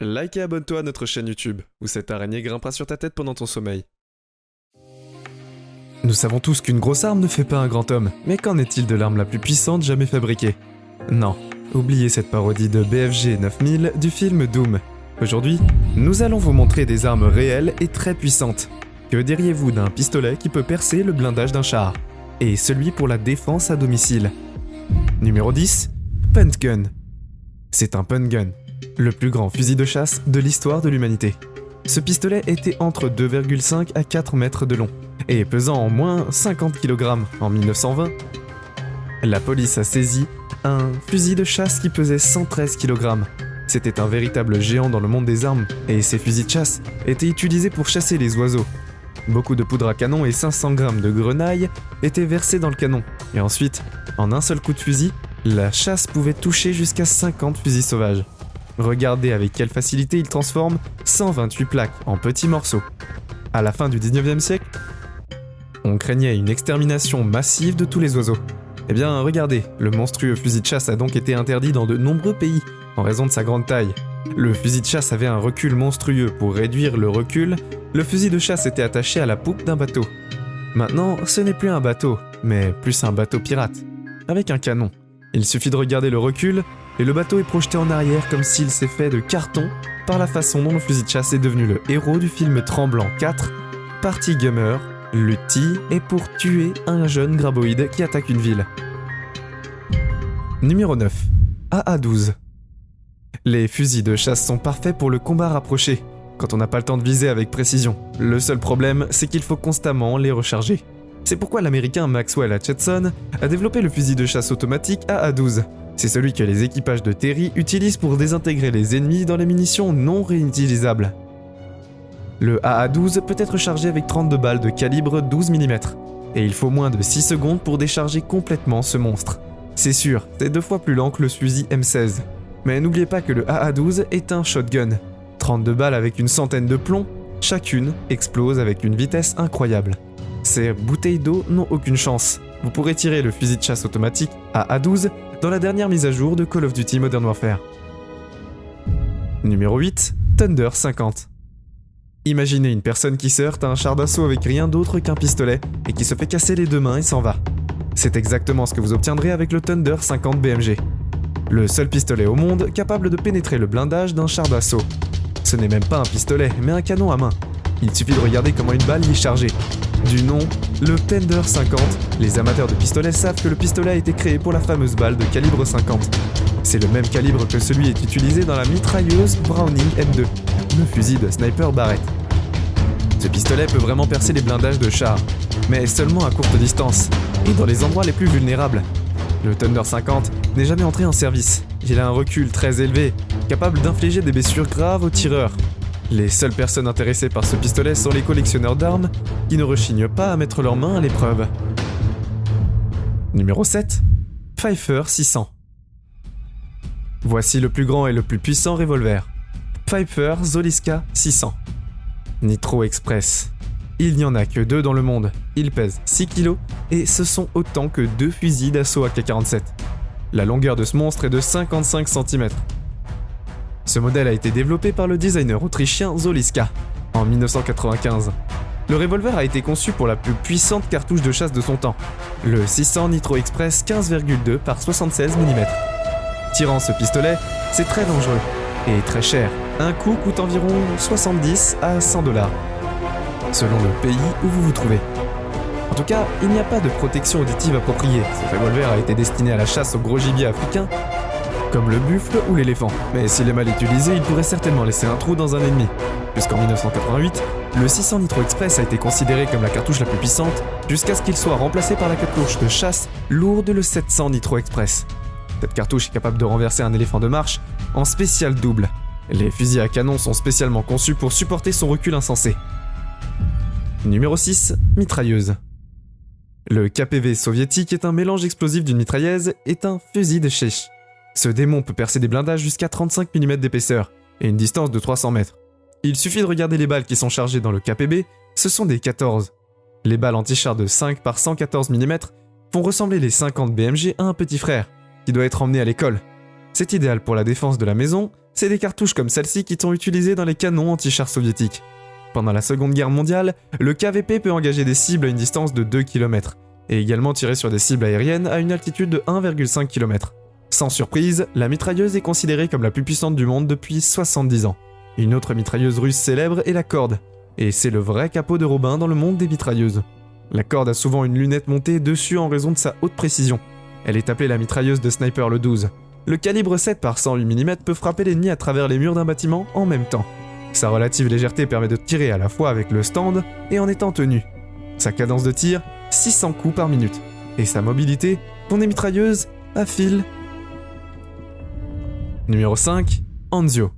Like et abonne-toi à notre chaîne YouTube, où cette araignée grimpera sur ta tête pendant ton sommeil. Nous savons tous qu'une grosse arme ne fait pas un grand homme, mais qu'en est-il de l'arme la plus puissante jamais fabriquée? Non, oubliez cette parodie de BFG 9000 du film Doom. Aujourd'hui, nous allons vous montrer des armes réelles et très puissantes. Que diriez-vous d'un pistolet qui peut percer le blindage d'un char? Et celui pour la défense à domicile. Numéro 10, Punt Gun. C'est un punt gun, le plus grand fusil de chasse de l'histoire de l'humanité. Ce pistolet était entre 2,5 à 4 mètres de long, et pesant en moins 50 kg en 1920. La police a saisi un fusil de chasse qui pesait 113 kg. C'était un véritable géant dans le monde des armes, et ces fusils de chasse étaient utilisés pour chasser les oiseaux. Beaucoup de poudre à canon et 500 g de grenaille étaient versés dans le canon, et ensuite, en un seul coup de fusil, la chasse pouvait toucher jusqu'à 50 fusils sauvages. Regardez avec quelle facilité il transforme 128 plaques en petits morceaux. À la fin du 19e siècle, on craignait une extermination massive de tous les oiseaux. Eh bien, regardez, le monstrueux fusil de chasse a donc été interdit dans de nombreux pays, en raison de sa grande taille. Le fusil de chasse avait un recul monstrueux. Pour réduire le recul, le fusil de chasse était attaché à la poupe d'un bateau. Maintenant, ce n'est plus un bateau, mais plus un bateau pirate, avec un canon. Il suffit de regarder le recul, et le bateau est projeté en arrière comme s'il s'est fait de carton par la façon dont le fusil de chasse est devenu le héros du film Tremblant 4, Party Gummer, Lutti, et pour tuer un jeune graboïde qui attaque une ville. Numéro 9. AA-12. Les fusils de chasse sont parfaits pour le combat rapproché, quand on n'a pas le temps de viser avec précision. Le seul problème, c'est qu'il faut constamment les recharger. C'est pourquoi l'américain Maxwell Acheson a développé le fusil de chasse automatique AA-12. C'est celui que les équipages de Terry utilisent pour désintégrer les ennemis dans les munitions non réutilisables. Le AA-12 peut être chargé avec 32 balles de calibre 12 mm, et il faut moins de 6 secondes pour décharger complètement ce monstre. C'est sûr, c'est 2 fois plus lent que le fusil M16. Mais n'oubliez pas que le AA-12 est un shotgun. 32 balles avec une centaine de plombs, chacune explose avec une vitesse incroyable. Ces bouteilles d'eau n'ont aucune chance. Vous pourrez tirer le fusil de chasse automatique AA-12 dans la dernière mise à jour de Call of Duty Modern Warfare. Numéro 8, Thunder 50. Imaginez une personne qui se heurte à un char d'assaut avec rien d'autre qu'un pistolet et qui se fait casser les 2 mains et s'en va. C'est exactement ce que vous obtiendrez avec le Thunder 50 BMG. Le seul pistolet au monde capable de pénétrer le blindage d'un char d'assaut. Ce n'est même pas un pistolet, mais un canon à main. Il suffit de regarder comment une balle y est chargée. Du nom, le Thunder 50, les amateurs de pistolets savent que le pistolet a été créé pour la fameuse balle de calibre 50. C'est le même calibre que celui est utilisé dans la mitrailleuse Browning M2, le fusil de sniper Barrett. Ce pistolet peut vraiment percer les blindages de chars, mais seulement à courte distance, et dans les endroits les plus vulnérables. Le Thunder 50 n'est jamais entré en service. Il a un recul très élevé, capable d'infliger des blessures graves aux tireurs. Les seules personnes intéressées par ce pistolet sont les collectionneurs d'armes qui ne rechignent pas à mettre leurs mains à l'épreuve. Numéro 7. Pfeiffer 600. Voici le plus grand et le plus puissant revolver. Pfeiffer Zoliska 600. Nitro Express. Il n'y en a que 2 dans le monde. Ils pèsent 6 kg et ce sont autant que 2 fusils d'assaut AK-47. La longueur de ce monstre est de 55 cm. Ce modèle a été développé par le designer autrichien Zoliska en 1995. Le revolver a été conçu pour la plus puissante cartouche de chasse de son temps, le 600 Nitro Express 15,2 par 76 mm. Tirant ce pistolet, c'est très dangereux et très cher. Un coup coûte environ 70 à 100 $, selon le pays où vous vous trouvez. En tout cas, il n'y a pas de protection auditive appropriée. Ce revolver a été destiné à la chasse au gros gibier africain, comme le buffle ou l'éléphant. Mais s'il est mal utilisé, il pourrait certainement laisser un trou dans un ennemi. Puisqu'en 1988, le 600 Nitro Express a été considéré comme la cartouche la plus puissante, jusqu'à ce qu'il soit remplacé par la cartouche de chasse lourde, le 700 Nitro Express. Cette cartouche est capable de renverser un éléphant de marche en spécial double. Les fusils à canon sont spécialement conçus pour supporter son recul insensé. Numéro 6, mitrailleuse. Le KPV soviétique est un mélange explosif d'une mitrailleuse et un fusil de Cheikh. Ce démon peut percer des blindages jusqu'à 35 mm d'épaisseur et une distance de 300 mètres. Il suffit de regarder les balles qui sont chargées dans le KPB, ce sont des 14. Les balles anti-char de 5 par 114 mm font ressembler les 50 BMG à un petit frère, qui doit être emmené à l'école. C'est idéal pour la défense de la maison, C'est des cartouches comme celle-ci qui sont utilisées dans les canons anti-chars soviétiques. Pendant la Seconde Guerre mondiale, le KVP peut engager des cibles à une distance de 2 km, et également tirer sur des cibles aériennes à une altitude de 1,5 km. Sans surprise, la mitrailleuse est considérée comme la plus puissante du monde depuis 70 ans. Une autre mitrailleuse russe célèbre est la Kord, et c'est le vrai capot de Robin dans le monde des mitrailleuses. La Kord a souvent une lunette montée dessus en raison de sa haute précision. Elle est appelée la mitrailleuse de sniper le 12. Le calibre 7 par 108 mm peut frapper l'ennemi à travers les murs d'un bâtiment en même temps. Sa relative légèreté permet de tirer à la fois avec le stand et en étant tenu. Sa cadence de tir, 600 coups par minute. Et sa mobilité, dont des mitrailleuses à fil. Numéro 5, Anzio.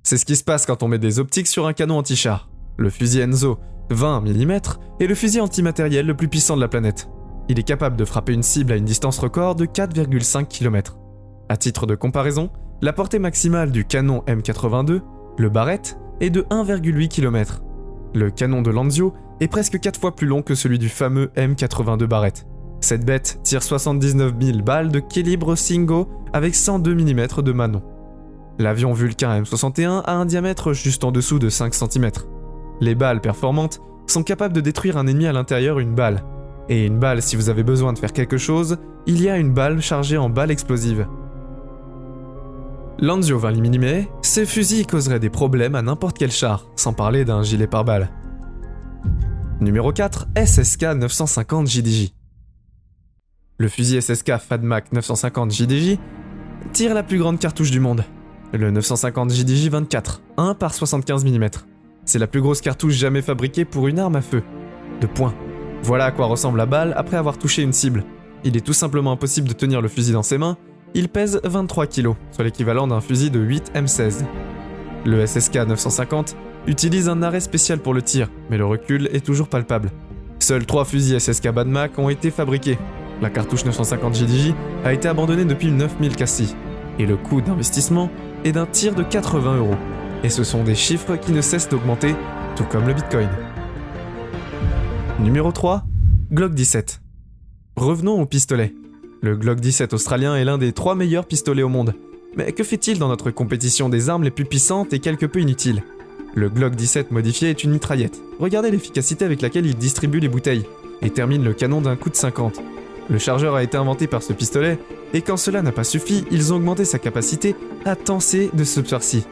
C'est ce qui se passe quand on met des optiques sur un canon anti-char. Le fusil Enzo, 20 mm, est le fusil antimatériel le plus puissant de la planète. Il est capable de frapper une cible à une distance record de 4,5 km. À titre de comparaison, la portée maximale du canon M82, le Barrett, est de 1,8 km. Le canon de l'Anzio est presque 4 fois plus long que celui du fameux M82 Barrett. Cette bête tire 79 000 balles de calibre Singo avec 102 mm de manon. L'avion Vulcain M61 a un diamètre juste en dessous de 5 cm. Les balles performantes sont capables de détruire un ennemi à l'intérieur une balle. Et une balle, si vous avez besoin de faire quelque chose, il y a une balle chargée en balle explosive. L'Anzio 20 mm, ce fusil causerait des problèmes à n'importe quel char, sans parler d'un gilet pare-balles. Numéro 4, SSK 950 JDJ. Le fusil SSK FADMAC 950 JDJ tire la plus grande cartouche du monde. Le 950 JDJ 24, 1 par 75 mm. C'est la plus grosse cartouche jamais fabriquée pour une arme à feu. De poing. Voilà à quoi ressemble la balle après avoir touché une cible. Il est tout simplement impossible de tenir le fusil dans ses mains. Il pèse 23 kg, soit l'équivalent d'un fusil de 8 M16. Le SSK 950 utilise un arrêt spécial pour le tir, mais le recul est toujours palpable. Seuls 3 fusils SSK FADMAC ont été fabriqués. La cartouche 950 JDJ a été abandonnée depuis 9000 cassis. Et le coût d'investissement est d'un tir de 80 €. Et ce sont des chiffres qui ne cessent d'augmenter, tout comme le Bitcoin. Numéro 3, Glock 17. Revenons au pistolet. Le Glock 17 australien est l'un des 3 meilleurs pistolets au monde. Mais que fait-il dans notre compétition des armes les plus puissantes et quelque peu inutiles ? Le Glock 17 modifié est une mitraillette. Regardez l'efficacité avec laquelle il distribue les bouteilles et termine le canon d'un coup de 50. Le chargeur a été inventé par ce pistolet, et quand cela n'a pas suffi, ils ont augmenté sa capacité à tenser de ce par-ci.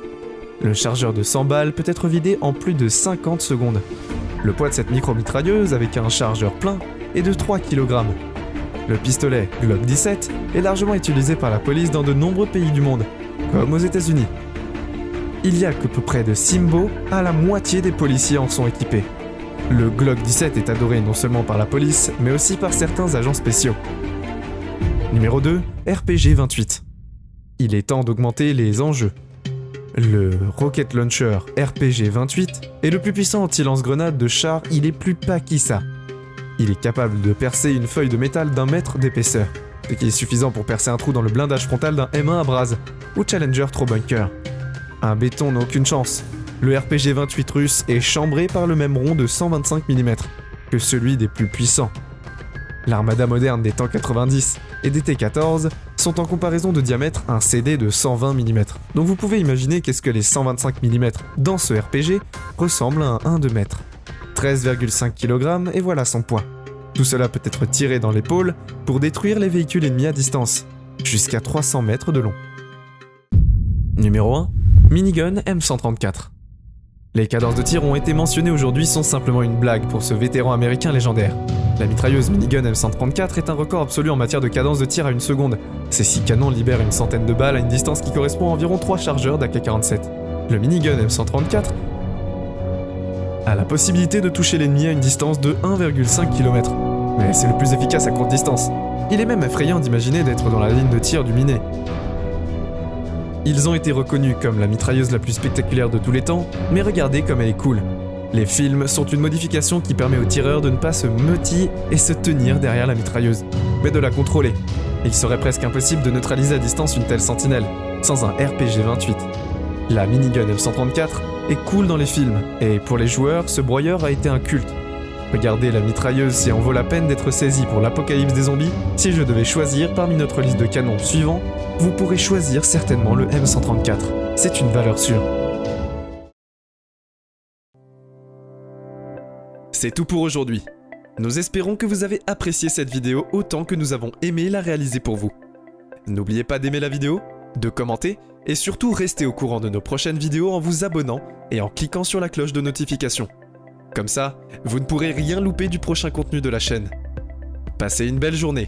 Le chargeur de 100 balles peut être vidé en plus de 50 secondes. Le poids de cette micro-mitrailleuse avec un chargeur plein est de 3 kg. Le pistolet Glock 17 est largement utilisé par la police dans de nombreux pays du monde, comme aux États-Unis. Il y a que peu près de Simbo à la moitié des policiers en sont équipés. Le Glock 17 est adoré non seulement par la police, mais aussi par certains agents spéciaux. Numéro 2, RPG 28. Il est temps d'augmenter les enjeux. Le Rocket Launcher RPG 28 est le plus puissant anti-lance-grenade de char, il est plus pas qui ça. Il est capable de percer une feuille de métal d'1 mètre d'épaisseur, ce qui est suffisant pour percer un trou dans le blindage frontal d'un M1 Abrams ou Challenger Trobunker. Un béton n'a aucune chance. Le RPG 28 russe est chambré par le même rond de 125 mm que celui des plus puissants. L'armada moderne des tanks 90 et des T-14 sont en comparaison de diamètre un CD de 120 mm. Donc vous pouvez imaginer qu'est-ce que les 125 mm dans ce RPG ressemblent à un 1,2 m. 13,5 kg et voilà son poids. Tout cela peut être tiré dans l'épaule pour détruire les véhicules ennemis à distance, jusqu'à 300 mètres de long. Numéro 1, Minigun M134. Les cadences de tir ont été mentionnées aujourd'hui sont simplement une blague pour ce vétéran américain légendaire. La mitrailleuse Minigun M134 est un record absolu en matière de cadence de tir à une seconde. Ces 6 canons libèrent une centaine de balles à une distance qui correspond à environ 3 chargeurs d'AK-47. Le Minigun M134 a la possibilité de toucher l'ennemi à une distance de 1,5 km. Mais c'est le plus efficace à courte distance. Il est même effrayant d'imaginer d'être dans la ligne de tir du miné. Ils ont été reconnus comme la mitrailleuse la plus spectaculaire de tous les temps, mais regardez comme elle est cool. Les films sont une modification qui permet au tireur de ne pas se meuter et se tenir derrière la mitrailleuse, mais de la contrôler. Il serait presque impossible de neutraliser à distance une telle sentinelle, sans un RPG 28. La Minigun M134 est cool dans les films, et pour les joueurs, ce broyeur a été un culte. Regardez la mitrailleuse si en vaut la peine d'être saisie pour l'apocalypse des zombies. Si je devais choisir parmi notre liste de canons suivants, vous pourrez choisir certainement le M134. C'est une valeur sûre. C'est tout pour aujourd'hui. Nous espérons que vous avez apprécié cette vidéo autant que nous avons aimé la réaliser pour vous. N'oubliez pas d'aimer la vidéo, de commenter et surtout restez au courant de nos prochaines vidéos en vous abonnant et en cliquant sur la cloche de notification. Comme ça, vous ne pourrez rien louper du prochain contenu de la chaîne. Passez une belle journée.